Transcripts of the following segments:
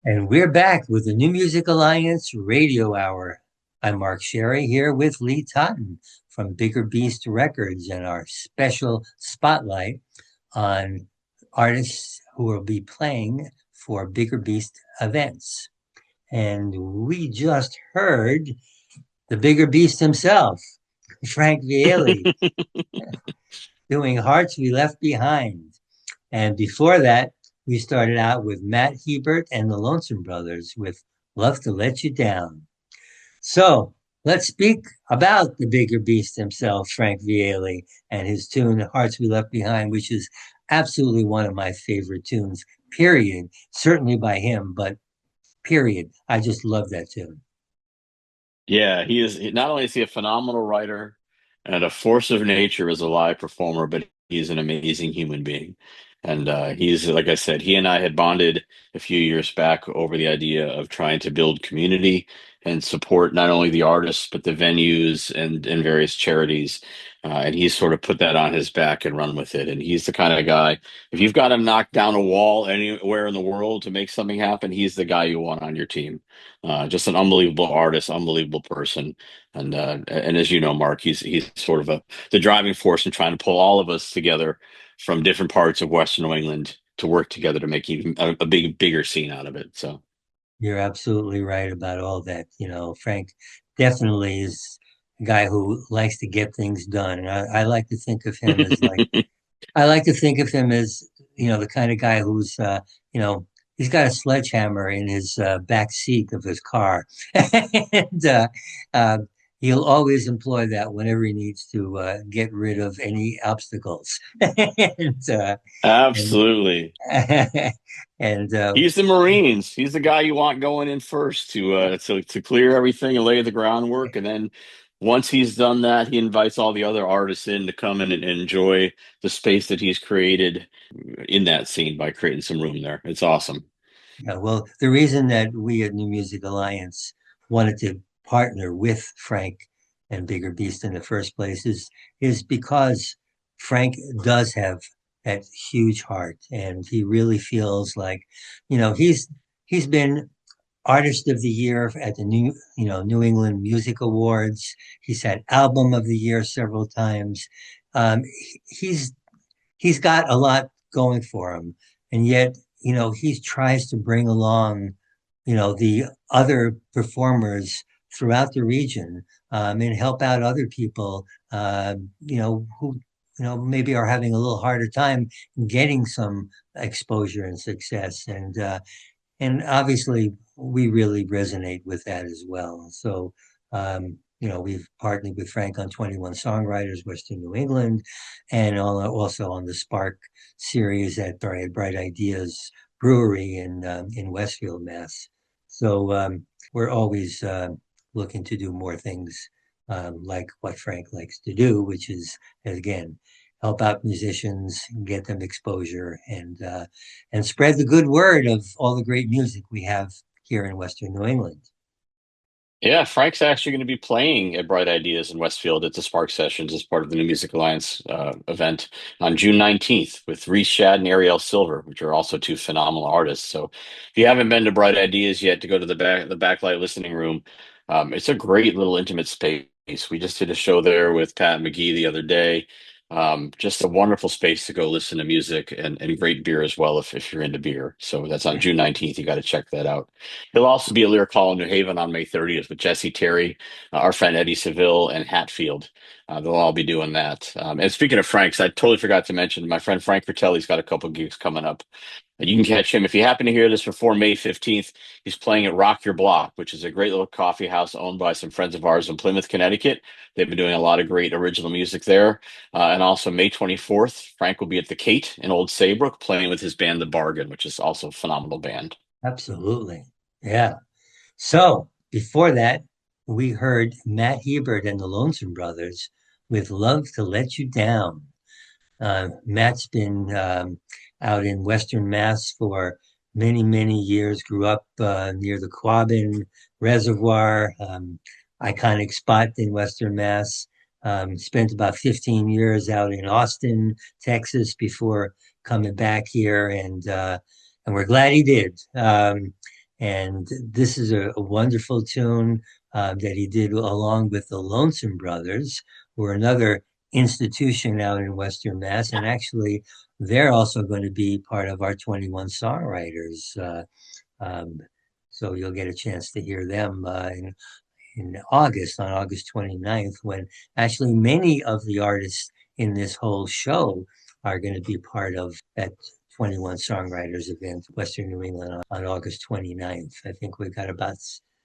And we're back with the New Music Alliance Radio Hour. I'm Mark Sherry here with Lee Totten from Bigger Beast Records and our special spotlight on artists who will be playing for Bigger Beast events. And we just heard the Bigger Beast himself, Frank Viele, doing Hearts We Left Behind. And before that, we started out with Matt Hebert and the Lonesome Brothers with Love to Let You Down. So let's speak about the bigger beast himself, Frank Viele, and his tune Hearts We Left Behind, which is absolutely one of my favorite tunes, period. Certainly by him, but period. I just love that tune. Yeah, he is. Not only is he a phenomenal writer and a force of nature as a live performer, but he's an amazing human being. And he's, like I said, he and I had bonded a few years back over the idea of trying to build community and support not only the artists, but the venues and various charities. And he's sort of put that on his back and run with it. And he's the kind of guy, if you've got to knock down a wall anywhere in the world to make something happen, he's the guy you want on your team. Just an unbelievable artist, unbelievable person, and as you know, Mark, he's sort of the driving force in trying to pull all of us together from different parts of Western New England to work together to make even a bigger scene out of it. So You're absolutely right about all that. You know, Frank definitely is a guy who likes to get things done. And I like to think of him as like, I like to think of him as, the kind of guy who's, he's got a sledgehammer in his back seat of his car. And uh, he'll always employ that whenever he needs to get rid of any obstacles. and, and, absolutely. and He's the Marines. He's the guy you want going in first to clear everything and lay the groundwork. And then once he's done that, he invites all the other artists in to come in and enjoy the space that he's created in that scene by creating some room there. It's awesome. Yeah, well, the reason that we at New Music Alliance wanted to partner with Frank and Bigger Beast in the first place is because Frank does have that huge heart, and he really feels like, he's been Artist of the Year at the New England Music Awards. He's had Album of the Year several times. Um, he's he's got a lot going for him, and yet he tries to bring along the other performers throughout the region, and help out other people, who maybe are having a little harder time getting some exposure and success, and obviously we really resonate with that as well. So, we've partnered with Frank on 21 Songwriters, Western New England, and also on the Spark series at Bright Ideas Brewery in Westfield, Mass. So we're always looking to do more things like what Frank likes to do, which is, again, help out musicians, get them exposure, and spread the good word of all the great music we have here in Western New England. Yeah, Frank's actually going to be playing at Bright Ideas in Westfield at the Spark Sessions as part of the New Music Alliance event on June 19th with Reese Shad and Ariel Silver, which are also two phenomenal artists. So if you haven't been to Bright Ideas yet, to go to the Backlight Listening Room, it's a great little intimate space. We just did a show there with Pat McGee the other day. Just a wonderful space to go listen to music and great beer as well if you're into beer. So that's on June 19th. You got to check that out. He'll also be at Lyric Hall in New Haven on May 30th with Jesse Terry, our friend Eddie Seville, and Hatfield. They'll all be doing that. And speaking of Franks, I totally forgot to mention my friend Frank Critelli's got a couple gigs coming up. You can catch him if you happen to hear this before May 15th. He's playing at Rock Your Block, which is a great little coffee house owned by some friends of ours in Plymouth, Connecticut. They've been doing a lot of great original music there. And also May 24th, Frank will be at the Kate in Old Saybrook playing with his band The Bargain, which is also a phenomenal band. Absolutely. Yeah. So before that, we heard Matt Hebert and the Lonesome Brothers with Love to Let You Down. Matt's been out in Western Mass for many, many years, grew up near the Quabbin Reservoir, iconic spot in Western Mass. Spent about 15 years out in Austin, Texas, before coming back here, and we're glad he did. And this is a wonderful tune that he did along with the Lonesome Brothers, who are another institution out in Western Mass. And actually, they're also going to be part of our 21 songwriters. Um, so you'll get a chance to hear them in August, on August 29th, when actually many of the artists in this whole show are going to be part of that 21 Songwriters event, Western New England, on August 29th. I think we've got about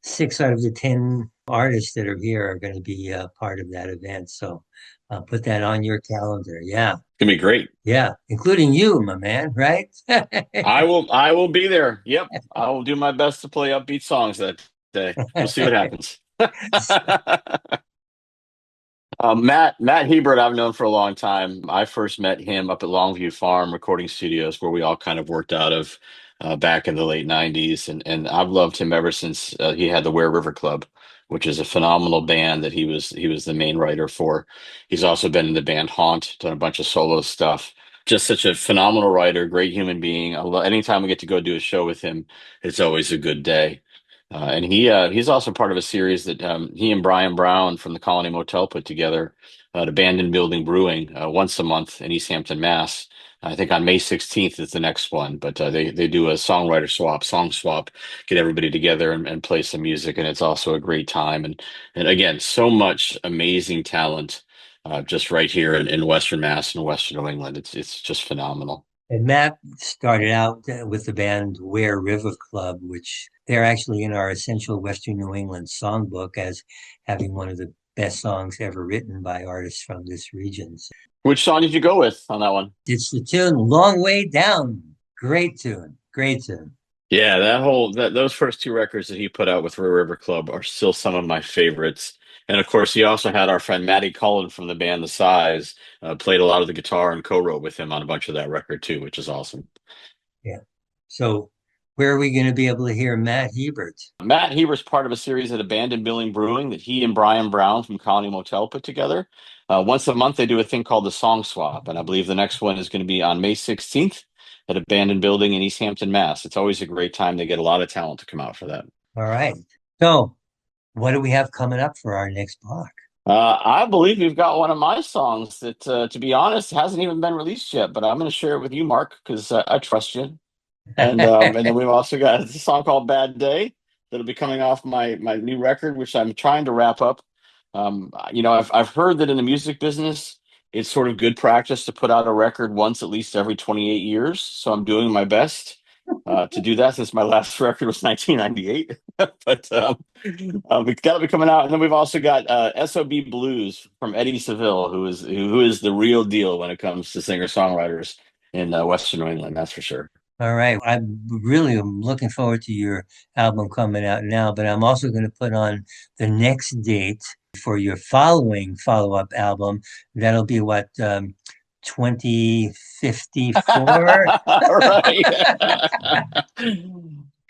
6 out of the 10 artists that are here are going to be part of that event. So put that on your calendar. Yeah. It's gonna be great. Yeah. Including you, my man, right? I will be there. Yep. I will do my best to play upbeat songs that day. We'll see what happens. Matt Hebert, I've known for a long time. I first met him up at Longview Farm Recording Studios, where we all kind of worked out of back in the late '90s, and I've loved him ever since he had the Ware River Club, which is a phenomenal band that he was the main writer for. He's also been in the band Haunt, done a bunch of solo stuff. Just such a phenomenal writer, great human being. Anytime we get to go do a show with him, it's always a good day. And he's also part of a series that he and Brian Brown from the Colony Motel put together at Abandoned Building Brewing once a month in East Hampton, Mass. I think on May 16th is the next one, but they do a songwriter swap, song swap, get everybody together and play some music, and it's also a great time. And again, so much amazing talent just right here in Western Mass and Western New England. It's just phenomenal. And Matt started out with the band Ware River Club, which they're actually in our Essential Western New England songbook as having one of the best songs ever written by artists from this region. So Which song did you go with on that one? it's the tune Long Way Down. Great tune. Great tune. Yeah, those first two records that he put out with Red River Club are still some of my favorites. And of course, he also had our friend Matty Cullen from the band The Size, played a lot of the guitar and co-wrote with him on a bunch of that record too, which is awesome. Yeah. So where are we going to be able to hear Matt Hebert? Matt Heber's part of a series at Abandoned Building Brewing that he and Brian Brown from Colony Motel put together. Once a month, they do a thing called the Song Swap, and I believe the next one is going to be on May 16th at Abandoned Building in East Hampton, Mass. It's always a great time. They get a lot of talent to come out for that. All right. So what do we have coming up for our next block? I believe you've got one of my songs that, to be honest, hasn't even been released yet, but I'm going to share it with you, Mark, because I trust you. And then we've also got a song called "Bad Day" that'll be coming off my new record, which I'm trying to wrap up. I've heard that in the music business, it's sort of good practice to put out a record once at least every 28 years. So I'm doing my best to do that since my last record was 1998. But that'll be coming out, and then we've also got "SOB Blues" from Eddie Seville, who is the real deal when it comes to singer songwriters in Western New England. That's for sure. All right. I really am looking forward to your album coming out now, but I'm also going to put on the next date for your following follow-up album. That'll be what, 2054? Right.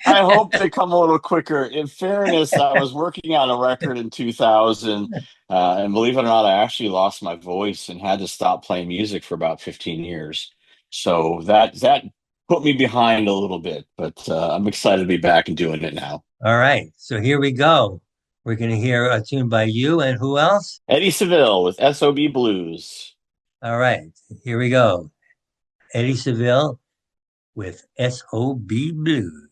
I hope they come a little quicker. In fairness, I was working on a record in 2000, and believe it or not, I actually lost my voice and had to stop playing music for about 15 years. So that put me behind a little bit, but I'm excited to be back and doing it now. All right. So here we go. We're going to hear a tune by you and who else? Eddie Seville with SOB Blues. All right. Here we go. Eddie Seville with SOB Blues.